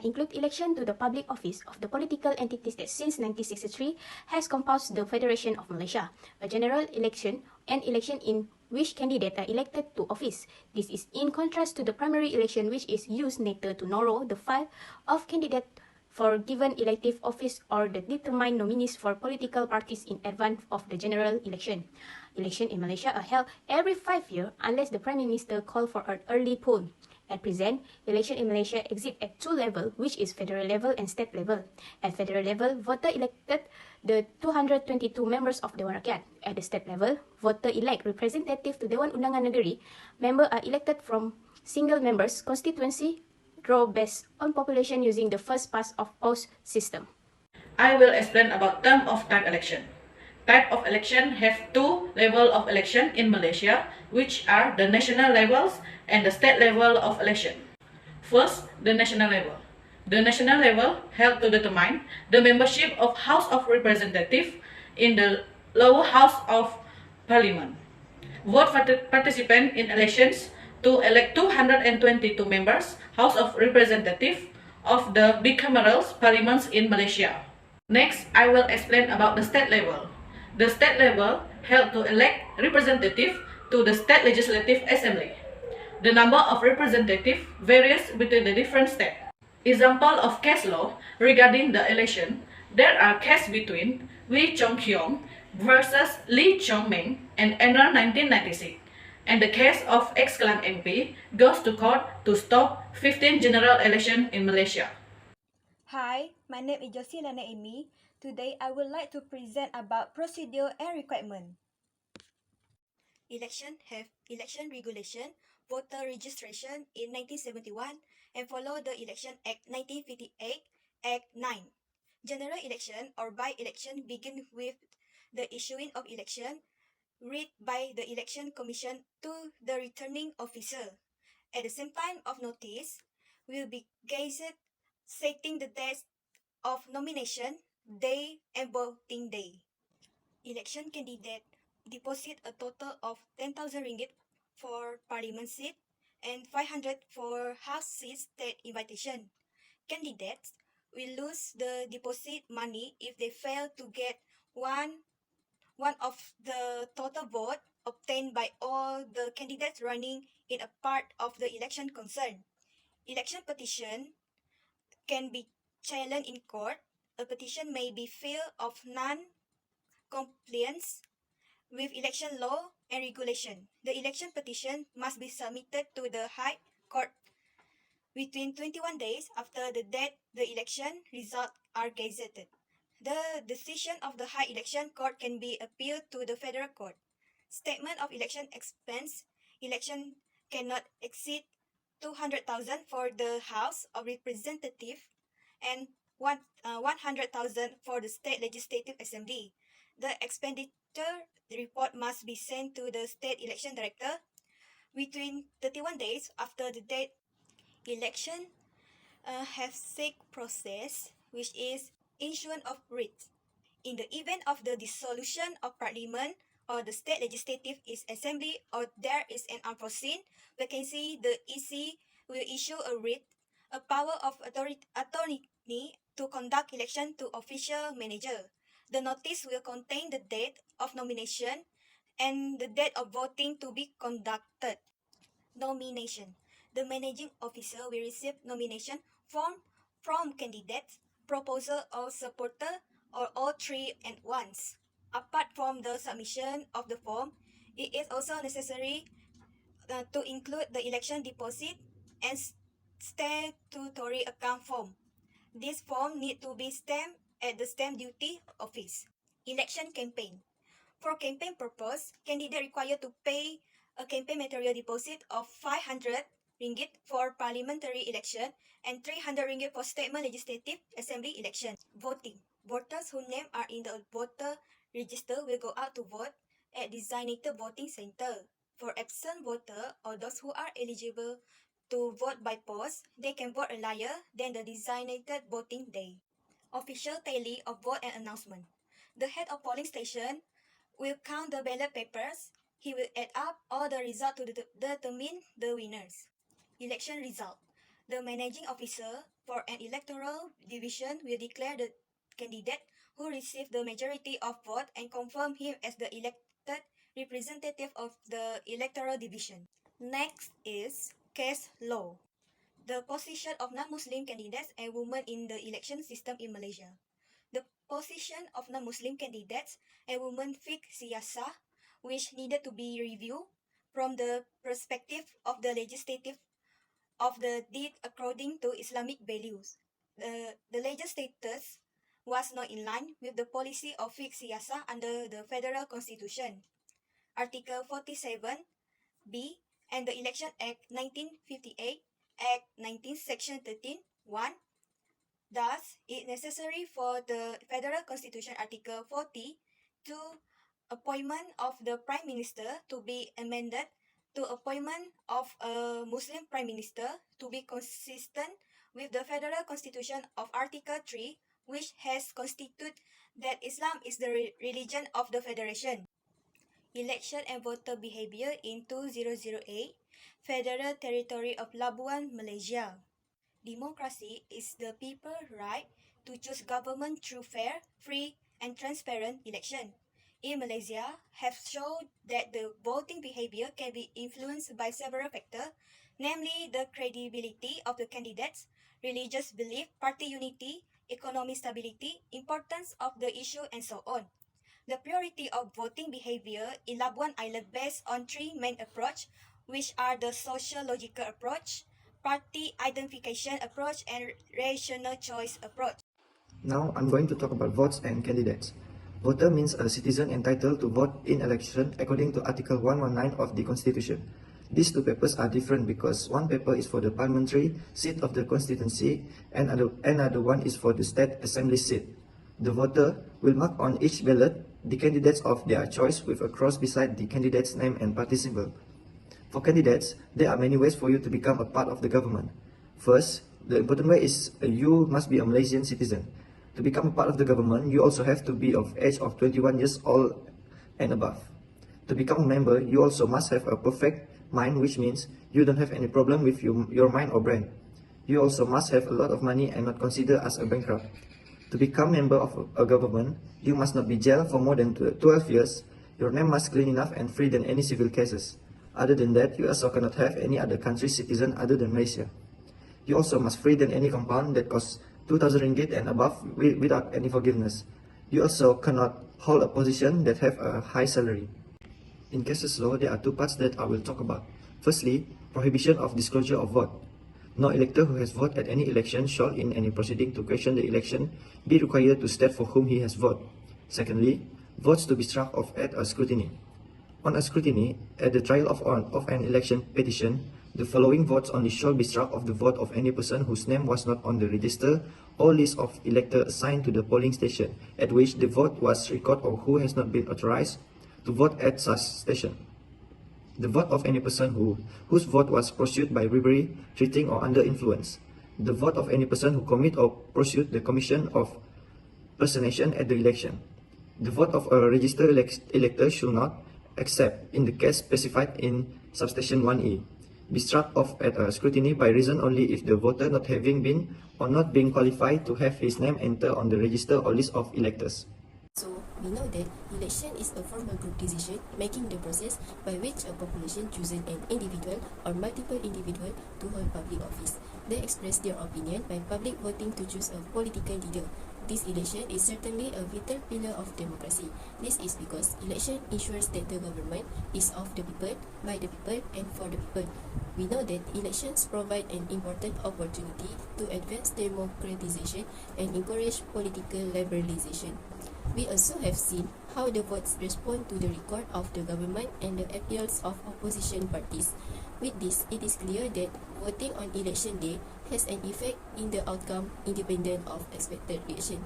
include election to the public office of the political entities that since 1963 has composed the Federation of Malaysia, a general election, an election in which candidates are elected to office. This is in contrast to the primary election, which is used neither to narrow the file of candidates for given elective office or the determine nominees for political parties in advance of the general election. Elections in Malaysia are held every 5 years unless the Prime Minister calls for an early poll. At present, election in Malaysia exist at two levels, which is federal level and state level. At federal level, voter elected the 222 members of Dewan Rakyat. At the state level, voter elect representative to Dewan Undangan Negeri. Members are elected from single members constituency draw based on population using the first past of post system. I will explain about term of type election. Type of election have two level of election in Malaysia, which are the national levels and the state level of election. First, the national level. The national level help to determine the membership of House of Representatives in the lower House of Parliament. Vote participant in elections to elect 222 members House of Representatives of the bicameral parliaments in Malaysia. Next, I will explain about the state level. The state level help to elect representatives to the state legislative assembly. The number of representatives varies between the different states. Example of case law regarding the election, there are cases between Lee Chong-kyong versus Lee Chong-meng and Enner 1996. And the case of ex-Klang MP goes to court to stop 15 general election in Malaysia. Hi, my name is Josilana Amy. Today, I would like to present about procedure and requirement. Election have election regulation, voter registration in 1971 and follow the Election Act 1958, Act 9. General election or by-election begin with the issuing of election read by the Election Commission to the returning officer. At the same time of notice will be gazetted setting the date of nomination day and voting day. Election candidate deposit a total of 10,000 ringgit for parliament seat and 500 for house seat state invitation. Candidates will lose the deposit money if they fail to get one of the total vote obtained by all the candidates running in a part of the election concerned. Election petition can be challenged in court. A petition may be filed of non-compliance with election law and regulation. The election petition must be submitted to the High Court within 21 days after the date the election results are gazetted. The decision of the High Election Court can be appealed to the Federal Court. Statement of election expense. Election cannot exceed 200,000 for the House of Representatives and 100,000 for the State Legislative Assembly. The expenditure report must be sent to the State Election Director within 31 days after the date. Election have six process, which is issuance of writ. In the event of the dissolution of Parliament or the State Legislative Assembly or there is an unforeseen vacancy, the EC will issue a writ, a power of authority to conduct election to official manager. The notice will contain the date of nomination and the date of voting to be conducted. Nomination. The managing officer will receive nomination form from candidates, proposal or supporter, or all three at once. Apart from the submission of the form, it is also necessary to include the election deposit and statutory account form. This form need to be stamped at the stamp duty office. Election campaign. For campaign purpose, candidate required to pay a campaign material deposit of 500 ringgit for parliamentary election and 300 ringgit for state legislative assembly election. Voting. Voters whose names are in the voter register will go out to vote at designated voting center. For absent voter or those who are eligible to vote by post, they can vote earlier than the designated voting day. Official tally of vote and announcement. The head of polling station will count the ballot papers. He will add up all the results to determine the winners. Election result. The managing officer for an electoral division will declare the candidate who received the majority of vote and confirm him as the elected representative of the electoral division. Next is case law. The position of non-Muslim candidates and women in the election system in Malaysia. The position of non-Muslim candidates and women fiqh siyasah, which needed to be reviewed from the perspective of the legislative of the deed according to Islamic values. The legislators was not in line with the policy of fiqh siyasah under the Federal Constitution, Article 47B, and the Election Act 1958, Act 19, Section 13, 1. Thus, it necessary for the Federal Constitution Article 40 to appointment of the Prime Minister to be amended to appointment of a Muslim Prime Minister to be consistent with the Federal Constitution of Article 3, which has constituted that Islam is the religion of the Federation. Election and voter behavior in 2008, Federal Territory of Labuan, Malaysia. Democracy is the people's right to choose government through fair, free, and transparent election. In Malaysia, have shown that the voting behavior can be influenced by several factors, namely the credibility of the candidates, religious belief, party unity, economic stability, importance of the issue, and so on. The priority of voting behavior in Labuan Island based on three main approaches, which are the sociological approach, party identification approach, and rational choice approach. Now I'm going to talk about votes and candidates. Voter means a citizen entitled to vote in election according to Article 119 of the Constitution. These two papers are different because one paper is for the parliamentary seat of the constituency and another one is for the state assembly seat. The voter will mark on each ballot the candidates of their choice with a cross beside the candidate's name and party symbol. For candidates, there are many ways for you to become a part of the government. First, the important way is you must be a Malaysian citizen. To become a part of the government, you also have to be of age of 21 years old and above. To become a member, you also must have a perfect mind, which means you don't have any problem with your mind or brain. You also must have a lot of money and not considered as a bankrupt. To become member of a government, you must not be jailed for more than 12 years. Your name must clean enough and free than any civil cases. Other than that, you also cannot have any other country's citizen other than Malaysia. You also must free than any compound that costs 2,000 ringgit and above without any forgiveness. You also cannot hold a position that have a high salary. In cases law, there are two parts that I will talk about. Firstly, prohibition of disclosure of vote. No elector who has voted at any election shall, in any proceeding to question the election, be required to state for whom he has voted. Secondly, votes to be struck off at a scrutiny. On a scrutiny, at the trial of an election petition, the following votes only shall be struck of the vote of any person whose name was not on the register or list of electors assigned to the polling station at which the vote was recorded or who has not been authorized to vote at such station. The vote of any person whose vote was pursued by bribery, cheating, or under influence. The vote of any person who commit or pursued the commission of personation at the election. The vote of a registered elector should not, except in the case specified in subsection 1E, be struck off at a scrutiny by reason only if the voter not having been or not being qualified to have his name entered on the register or list of electors. So, we know that election is a formal group decision making the process by which a population chooses an individual or multiple individuals to hold public office. They express their opinion by public voting to choose a political leader. This election is certainly a vital pillar of democracy. This is because election ensures that the government is of the people, by the people, and for the people. We know that elections provide an important opportunity to advance democratization and encourage political liberalization. We also have seen how the votes respond to the record of the government and the appeals of opposition parties. With this, it is clear that voting on election day has an effect in the outcome independent of expected reaction.